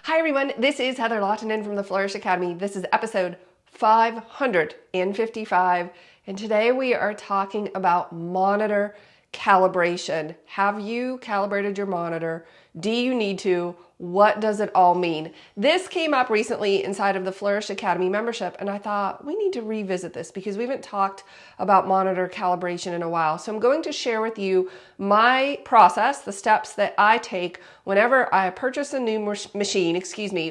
Hi everyone, this is Heather Lottinen from the Flourish Academy. This is episode 555, and today we are talking about monitor calibration. Have you calibrated your monitor? Do you need to? What does it all mean? This came up recently inside of the Flourish Academy membership, and I thought we need to revisit this because we haven't talked about monitor calibration in a while. So I'm going to share with you my process, the steps that I take whenever I purchase a new machine,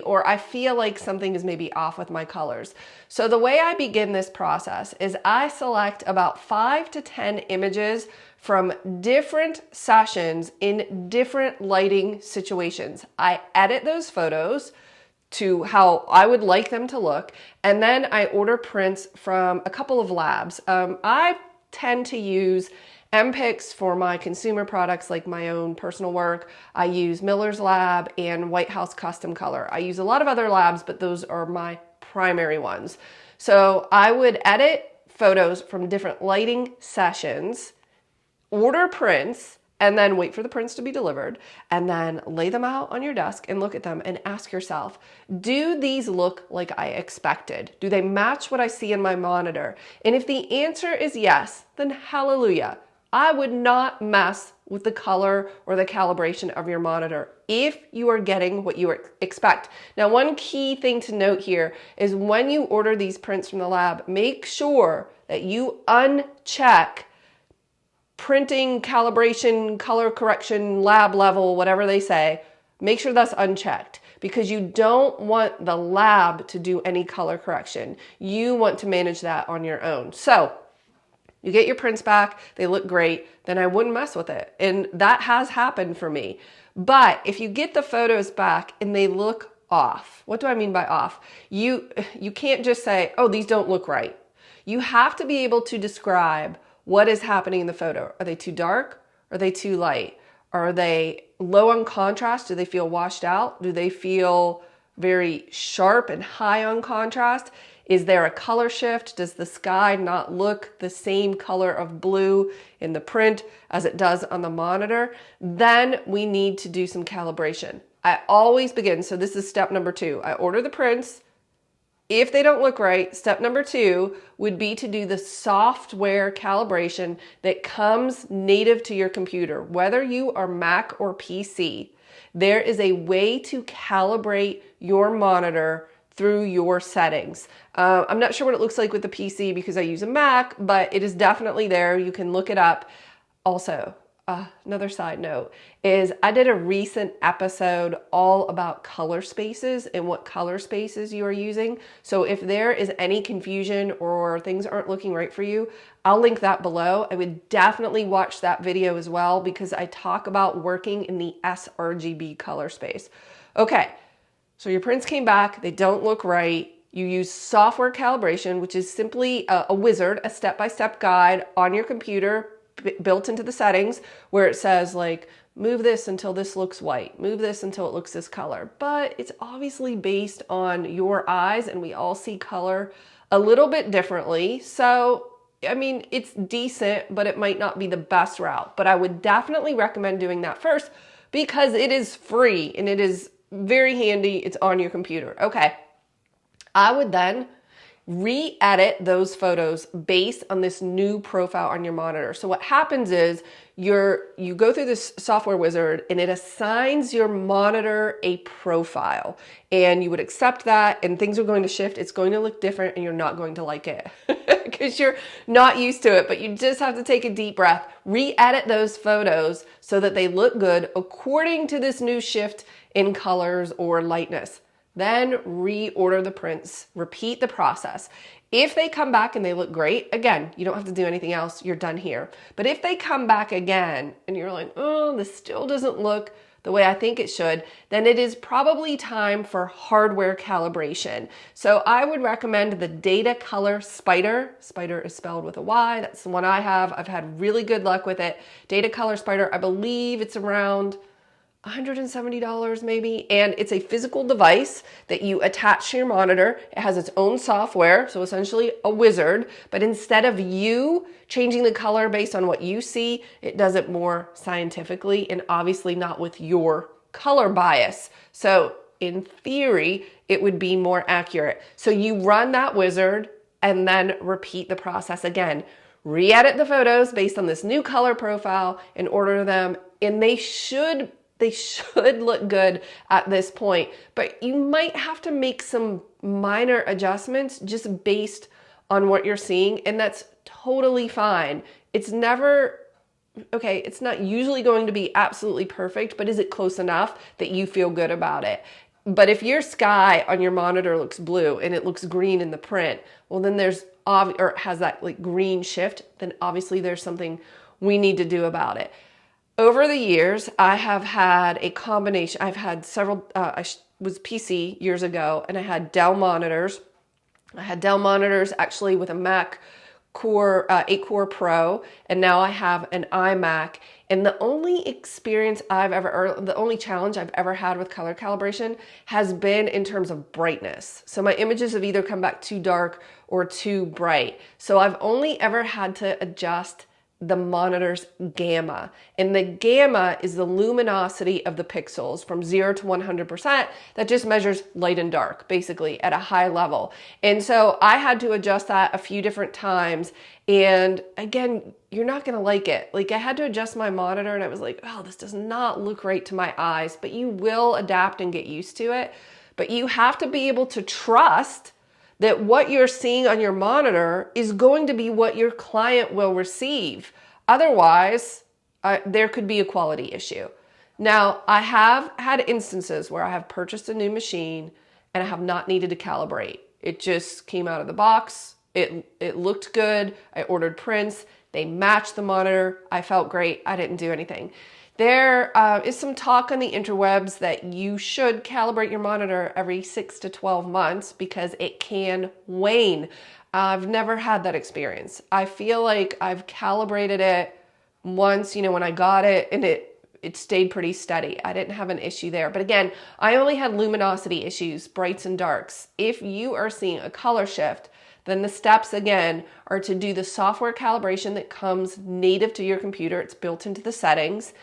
or I feel like something is maybe off with my colors. So the way I begin this process is I select about 5 to 10 images from different sessions in different lighting situations. I edit those photos to how I would like them to look, and then I order prints from a couple of labs. I tend to use MPICs for my consumer products like my own personal work. I use Miller's Lab and White House Custom Color. I use a lot of other labs, but those are my primary ones. So I would edit photos from different lighting sessions, order prints, and then wait for the prints to be delivered, and then lay them out on your desk and look at them and ask yourself, do these look like I expected? Do they match what I see in my monitor? And if the answer is yes, then hallelujah. I would not mess with the color or the calibration of your monitor if you are getting what you expect. Now, one key thing to note here is when you order these prints from the lab, make sure that you uncheck printing, calibration, color correction, lab level, whatever they say. Make sure that's unchecked because you don't want the lab to do any color correction. You want to manage that on your own. So you get your prints back, they look great, then I wouldn't mess with it. And that has happened for me. But if you get the photos back and they look off, what do I mean by off? You can't just say, oh, these don't look right. You have to be able to describe what is happening in the photo. Are they too dark? Are they too light? Are they low on contrast? Do they feel washed out? Do they feel very sharp and high on contrast? Is there a color shift? Does the sky not look the same color of blue in the print as it does on the monitor? Then we need to do some calibration. I always begin, so this is step number 2. I order the prints. If they don't look right, step number 2 would be to do the software calibration that comes native to your computer. Whether you are Mac or PC, there is a way to calibrate your monitor through your settings. I'm not sure what it looks like with the PC because I use a Mac, but it is definitely there. You can look it up. Also, another side note is I did a recent episode all about color spaces and what color spaces you are using. So if there is any confusion or things aren't looking right for you, I'll link that below. I would definitely watch that video as well because I talk about working in the sRGB color space. Okay, so your prints came back, they don't look right. You use software calibration, which is simply a wizard, a step-by-step guide on your computer built into the settings where it says like, move this until this looks white, move this until it looks this color. But it's obviously based on your eyes and we all see color a little bit differently. So, I mean, it's decent, but it might not be the best route. But I would definitely recommend doing that first because it is free and it is very handy. It's on your computer. Okay. I would then re-edit those photos based on this new profile on your monitor. So what happens is you go through this software wizard and it assigns your monitor a profile and you would accept that and things are going to shift. It's going to look different and you're not going to like it because you're not used to it, but you just have to take a deep breath, re-edit those photos so that they look good according to this new shift in colors or lightness. Then reorder the prints, repeat the process. If they come back and they look great, again, you don't have to do anything else, you're done here. But if they come back again and you're like, oh, this still doesn't look the way I think it should, then it is probably time for hardware calibration. So I would recommend the Data Color Spider. Spider is spelled with a Y, that's the one I have. I've had really good luck with it. Data Color Spider, I believe it's around $170 maybe, and it's a physical device that you attach to your monitor. It has its own software, so essentially a wizard, but instead of you changing the color based on what you see, it does it more scientifically and obviously not with your color bias. So in theory, it would be more accurate. So you run that wizard and then repeat the process again. Re-edit the photos based on this new color profile and order them, and they should look good at this point, but you might have to make some minor adjustments just based on what you're seeing, and that's totally fine. It's never, okay, it's not usually going to be absolutely perfect, but is it close enough that you feel good about it? But if your sky on your monitor looks blue and it looks green in the print, well then there's, or has that like green shift, then obviously there's something we need to do about it. Over the years, I have had a combination. I've had several, I was PC years ago and I had Dell monitors. I had Dell monitors actually with a Mac Core, 8-core Pro, and now I have an iMac. And the only experience the only challenge I've ever had with color calibration has been in terms of brightness. So my images have either come back too dark or too bright. So I've only ever had to adjust the monitor's gamma. And the gamma is the luminosity of the pixels from 0 to 100%. That just measures light and dark, basically, at a high level. And so I had to adjust that a few different times. And again, you're not gonna like it. Like, I had to adjust my monitor and I was like, oh, this does not look right to my eyes, but you will adapt and get used to it. But you have to be able to trust that what you're seeing on your monitor is going to be what your client will receive. Otherwise, there could be a quality issue. Now, I have had instances where I have purchased a new machine and I have not needed to calibrate. It just came out of the box. It looked good. I ordered prints. They matched the monitor. I felt great. I didn't do anything. There is some talk on the interwebs that you should calibrate your monitor every 6 to 12 months because it can wane. I've never had that experience. I feel like I've calibrated it once, when I got it, and it stayed pretty steady. I didn't have an issue there. But again, I only had luminosity issues, brights and darks. If you are seeing a color shift, then the steps again are to do the software calibration that comes native to your computer. It's built into the settings.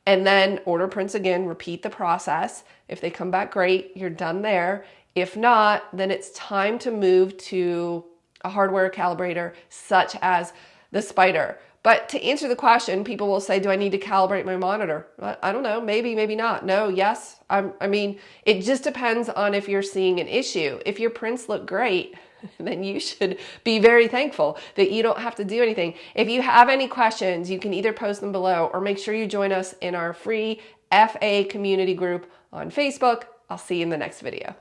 And then order prints again, repeat the process. If they come back great, you're done there. If not, then it's time to move to a hardware calibrator such as the Spider. But to answer the question, people will say, do I need to calibrate my monitor? I don't know, maybe, maybe not. No, yes. I mean, it just depends on if you're seeing an issue. If your prints look great, then you should be very thankful that you don't have to do anything. If you have any questions, you can either post them below or make sure you join us in our free FA community group on Facebook. I'll see you in the next video.